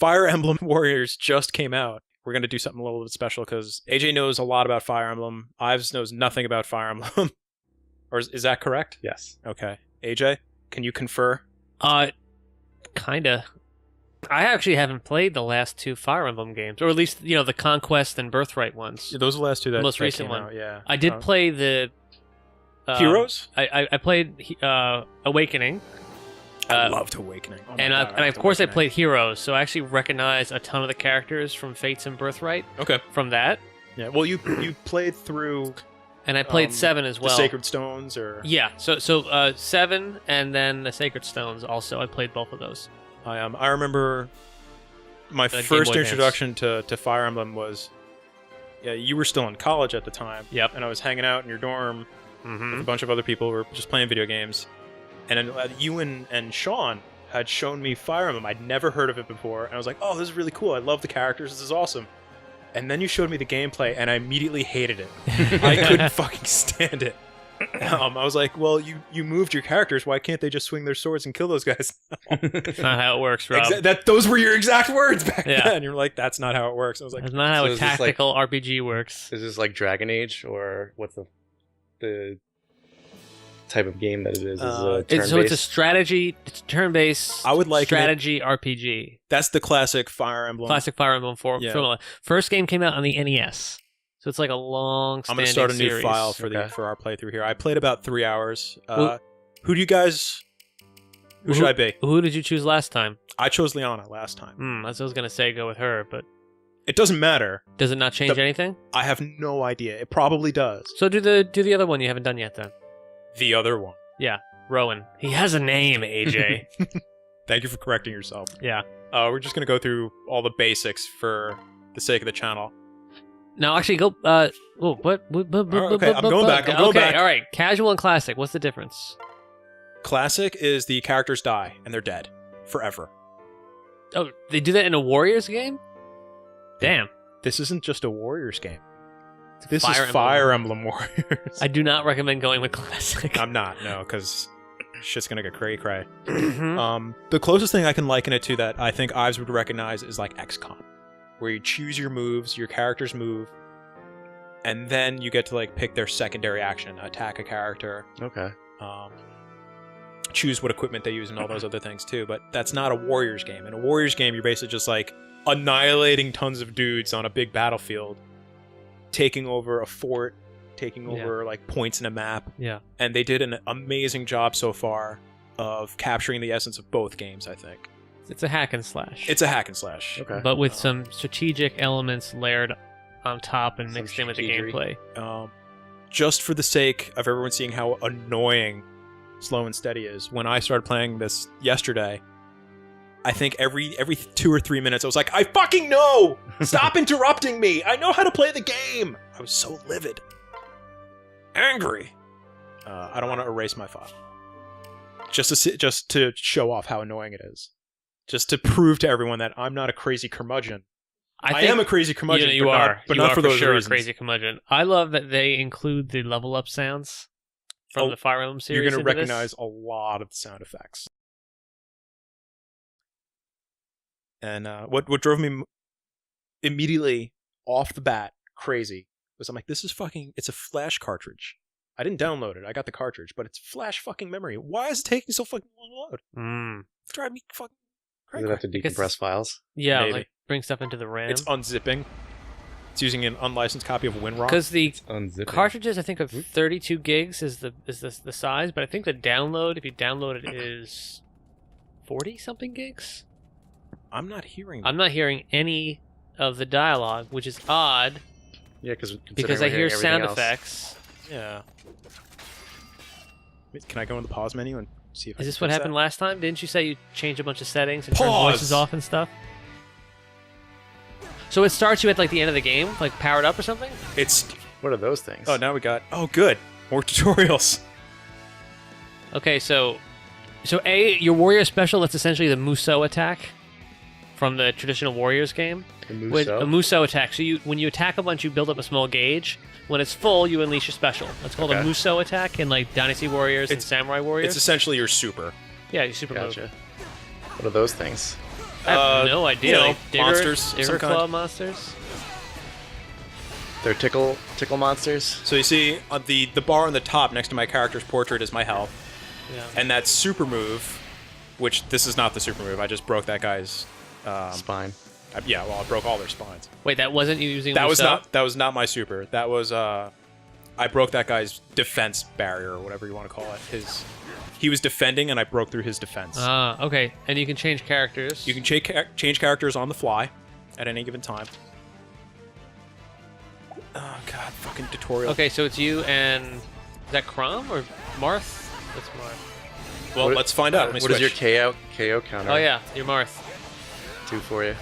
Fire Emblem Warriors just came out. We're going to do something a little bit special because AJ knows a lot about Fire Emblem. Ives knows nothing about Fire Emblem. Or is that correct? Yes. Okay. AJ, can you confer? Kinda. I actually haven't played the last 2 Fire Emblem games, or at least, the Conquest and Birthright ones. Yeah, those are the last 2 that the most that recent came one. out, yeah. I did play the... Heroes? I played Awakening. I loved Awakening. Oh my and God, of course I played Heroes, so I actually recognize a ton of the characters from Fates and Birthright. Okay. From that. Yeah, well, you played through... And I played 7 as well. The Sacred Stones, or... Yeah, so 7 and then the Sacred Stones also. I played both of those. I remember my The first Game Boy introduction to Fire Emblem was... Yeah, you were still in college at the time. Yep. And I was hanging out in your dorm Mm-hmm. with a bunch of other people who were just playing video games. And then, you and Sean had shown me Fire Emblem. I'd never heard of it before. And I was like, oh, this is really cool. I love the characters. This is awesome. And then you showed me the gameplay, and I immediately hated it. I couldn't fucking stand it. I was like, well, you moved your characters. Why can't they just swing their swords and kill those guys? That's not how it works, Rob. Those were your exact words back Yeah. then. You're like, that's not how it works. I was like, That's not how So a is this like- tactical RPG works. Is this like Dragon Age, or what's the type of game that it is? Is it turn-based? So it's a strategy, it's turn-based I would liken strategy RPG. that's the classic Fire Emblem. Classic Fire Emblem Yeah. formula. First game came out on the NES. So it's like a long I'm standing going to start a new series. file for Okay. for our playthrough here. I played about 3 hours. Who- Who do you guys... Who should I be? Who did you choose last time? I chose Liana last time. That's what I was going to say, go with her, but It doesn't matter. does it not change anything? I have no idea. It probably does. So do the other one you haven't done yet then. The other one. Yeah, Rowan. He has a name, AJ. Thank you for correcting yourself. Yeah. We're just going to go through all the basics for the sake of the channel. Now, actually, go. Okay, I'm going back, I'm going back. All right. Casual and classic. What's the difference? Classic is the characters die and they're dead forever. Oh, they do that in a Warriors game? Damn. This isn't just a Warriors game. It's This Fire is Emblem. Fire Emblem Warriors. I do not recommend going with classic. I'm not, no, because shit's gonna get cray-cray. Mhm. The closest thing I can liken it to that I think Ives would recognize is like XCOM, where you choose your moves, your characters move, and then you get to like pick their secondary action, attack a character, Okay. choose what equipment they use, and all those other things too. But that's not a Warriors game. In a Warriors game, you're basically just like annihilating tons of dudes on a big battlefield, taking over a fort, taking over like points in a map. Yeah. And they did an amazing job so far of capturing the essence of both games, I think. It's a hack and slash. It's a hack and slash. Okay. But with some strategic elements layered on top and Some mixed in with the strategery. gameplay. Just for the sake of everyone seeing how annoying Slow and Steady is, when I started playing this yesterday, I think every 2 or 3 minutes I was like, I fucking know! Stop interrupting me! I know how to play the game! I was so livid. Angry. I don't want to erase my file. Just to show off how annoying it is. Just to prove to everyone that I'm not a crazy curmudgeon. I am a crazy curmudgeon, You but are. not, but You not are for those sure reasons. a crazy curmudgeon. I love that they include the level up sounds from the Fire Emblem series. You're going to into this. recognize a lot of the sound effects. And what drove me immediately off the bat crazy was I'm like, this is fucking, it's a flash cartridge. I didn't download it. I got the cartridge, but it's flash fucking memory. Why is it taking so fucking long to load? It's driving me fucking Does it have to decompress files? Yeah, Maybe. like bring stuff into the RAM. It's unzipping. It's using an unlicensed copy of WinRAR. Because the Unzipping. cartridges, I think, of 32 gigs is the size, but I think the download, if you download it, is 40 something gigs. I'm not hearing that. I'm not hearing any of the dialogue, which is odd Yeah, because I hear sound effects. Yeah. Wait, can I go in the pause menu and see if I Is can this what fix happened that? last time? Didn't you say you changed a bunch of settings and turned Pause! voices off and stuff? So it starts you at like the end of the game, like powered up or something? It's... What are those things? Oh, now we got... Oh, good. More tutorials. Okay, so your warrior special, that's essentially the Musou attack from the traditional Warriors game. The With a Musou? Musou attack. So when you attack a bunch, you build up a small gauge. When it's full, you unleash your special. That's called a Okay. Musou attack in like Dynasty Warriors and Samurai Warriors. It's essentially your super. Yeah, your super Gotcha. move. What are those things? I have no idea. Like monsters, digger some kind. claw monsters. They're tickle monsters. So you see, the bar on the top next to my character's portrait is my health, Yeah. and that super move, which this is not the super move. I just broke that guy's Spine. Yeah, well, I broke all their spines. Wait, that wasn't you using. That Musou? was not my super. That was I broke that guy's defense barrier or whatever you want to call it. He was defending, and I broke through his defense. Okay. And you can change characters. You can change characters on the fly at any given time. Oh god, fucking tutorial. Okay, so it's you and is that Crom or Marth? That's Marth. Well, let's find out. Let me What does your switch. KO counter? Oh yeah, you're Marth. Do for you.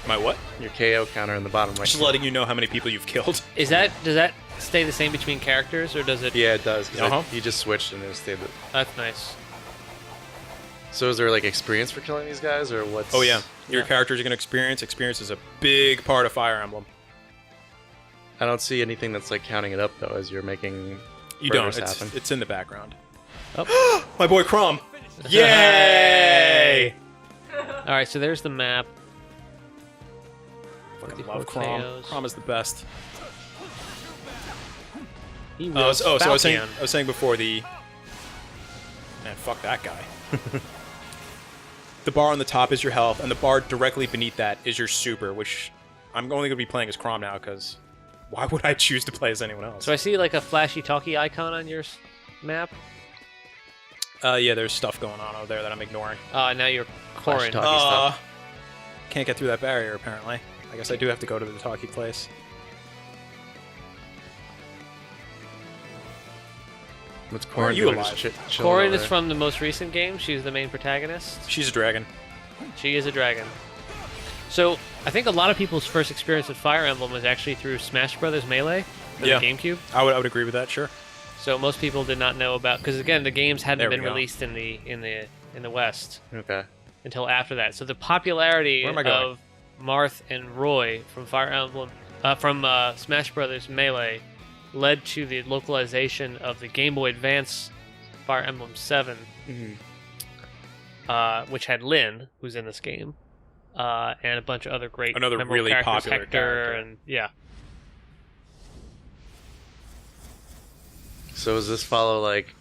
My what? Your KO counter in the bottom right. Just letting you know how many people you've killed. Does that stay the same between characters or does it? Yeah, it does. 'Cause Uh-huh. you just switched and it stayed. That's nice. So is there like experience for killing these guys, or what's? Oh yeah, your Yeah. characters are gonna experience. Experience is a big part of Fire Emblem. I don't see anything that's like counting it up though as you're making. You don't. murders It's, happen. it's in the background. Oh. My boy Crom. Yay! All right, so there's the map. Fucking 54 love Crom. KOs. Crom is the best. He So I was saying, Falcon. before the. Man, fuck that guy. The bar on the top is your health, and the bar directly beneath that is your super, which I'm only going to be playing as Crom now, because why would I choose to play as anyone else? So I see like a flashy talkie icon on your map. Yeah, there's stuff going on over there that I'm ignoring. Now you're Flashy Corin. talkie stuff. Can't get through that barrier, apparently. I guess I do have to go to the talkie place. What's Why are Corin you doing? alive? Chilling Corin over is there? from the most recent game. She's the main protagonist. She's a dragon. She is a dragon. So I think a lot of people's first experience with Fire Emblem was actually through Smash Brothers Melee for Yeah. the GameCube. I would agree with that, sure. So most people did not know about because again the games hadn't There we been go. released in the West Okay. until after that. So the popularity Where am I going? of Marth and Roy from Fire Emblem from Smash Brothers Melee led to the localization of the Game Boy Advance Fire Emblem 7, which had Lyn, who's in this game, and a bunch of other great Another memorable really characters, popular Hector, character. and yeah. So does this follow like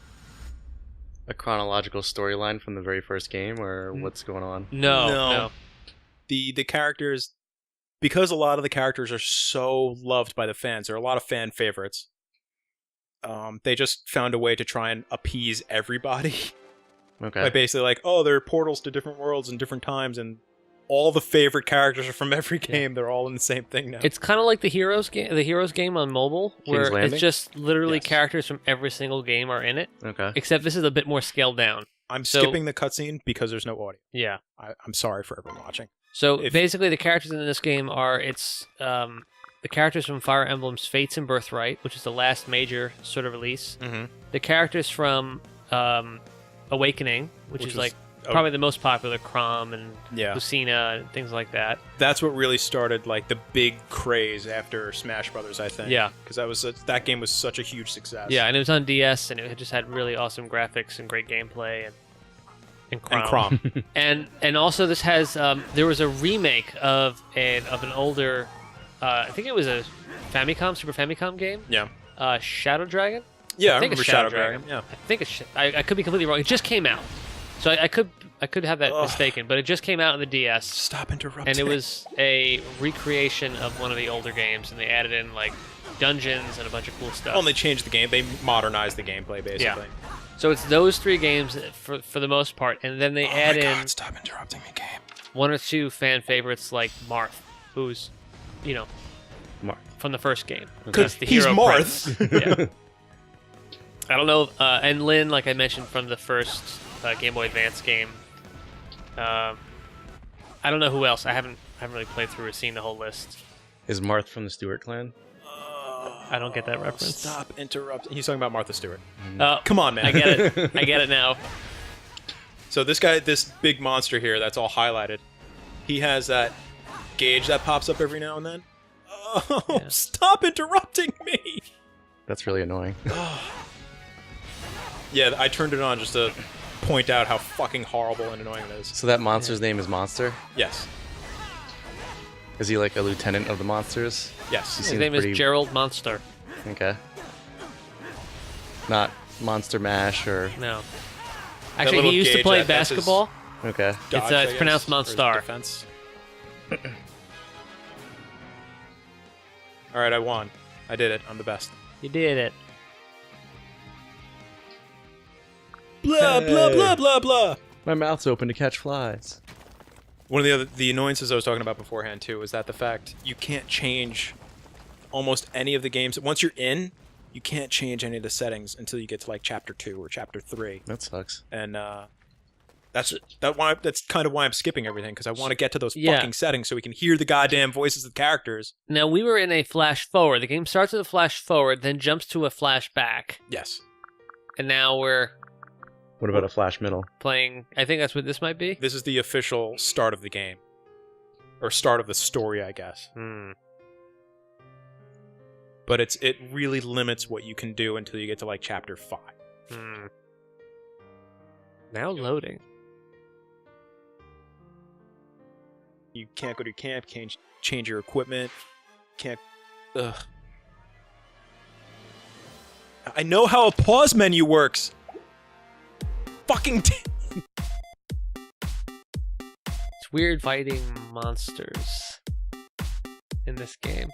a chronological storyline from the very first game, or what's going on? No. The characters, because a lot of the characters are so loved by the fans, there are a lot of fan favorites. They just found a way to try and appease everybody by Okay. basically like, oh, there are portals to different worlds and different times, and all the favorite characters are from every game. They're all in the same thing now. It's kind of like the Heroes game on mobile, where King's Landing? it's just literally Yes. characters from every single game are in it, Okay. except this is a bit more scaled down. I'm so- skipping the cutscene because there's no audio. Yeah. I'm sorry for everyone watching. So If- basically, the characters in this game are the characters from Fire Emblem's Fates and Birthright, which is the last major sort of release. Mm-hmm. The characters from Awakening, which is was- like oh, probably the most popular, Crom and yeah. Lucina and things like that. That's what really started like the big craze after Smash Brothers, I think. Yeah. because that game was such a huge success. Yeah, and it was on DS, and it just had really awesome graphics and great gameplay and Crom. and Crom. And also this has there was a remake of an older I think it was a Super Famicom game. Yeah. Shadow Dragon. Yeah, I think remember it's Shadow Shadow Dragon. Yeah. I think it's I could be completely wrong. It just came out, so I could have that Ugh. mistaken. But it just came out on the DS, Stop interrupting. and it was a recreation of one of the older games, and they added in like dungeons and a bunch of cool stuff. Oh, and they changed the game. They modernized the gameplay, basically. Yeah. So it's those three games for the most part, and then they Oh add my in God, stop interrupting me, game. one or two fan favorites like Marth, who's, Marth. from the first game. Because That's the he's hero Marth. prince. Yeah. I don't know, and Lyn, like I mentioned from the first Game Boy Advance game. I don't know who else. I haven't really played through or seen the whole list. Is Marth from the Stewart clan? I don't get that reference. Stop interrupting. He's talking about Martha Stewart. Oh, Come on, man. I get it. I get it now. So this guy, this big monster here, that's all highlighted. He has that gauge that pops up every now and then. Oh, Yeah. stop interrupting me. That's really annoying. Yeah, I turned it on just to point out how fucking horrible and annoying it is. So that monster's name is Monster? Yes. Is he like a lieutenant of the monsters? Yes. His seems name pretty- is Gerald Monster. Okay. Not Monster Mash or... No. Actually, little he used to gauge, play that's his- basketball. Okay. Dodge, It's, I it's guess, pronounced or his Monstar. defense. All right, I won. I did it. I'm the best. You did it. Blah blah Hey. blah blah blah. My mouth's open to catch flies. One of the annoyances I was talking about beforehand too is that the fact you can't change almost any of the games once you're in. You can't change any of the settings until you get to like chapter 2 or chapter 3, That sucks. and that's kind of why I'm skipping everything, because I want to get to those Yeah. fucking settings so we can hear the goddamn voices of the characters. Now, we were in a flash forward. The game starts with a flash forward, then jumps to a flashback. Yes, And now we're What about a flash middle? playing... I think that's what this might be. this is the official start of the game, or start of the story, I guess. But it really limits what you can do until you get to like chapter 5. Now loading. You can't go to camp, can't change your equipment, can't... Ugh. I know how a pause menu works! Fucking It's weird fighting monsters in this game.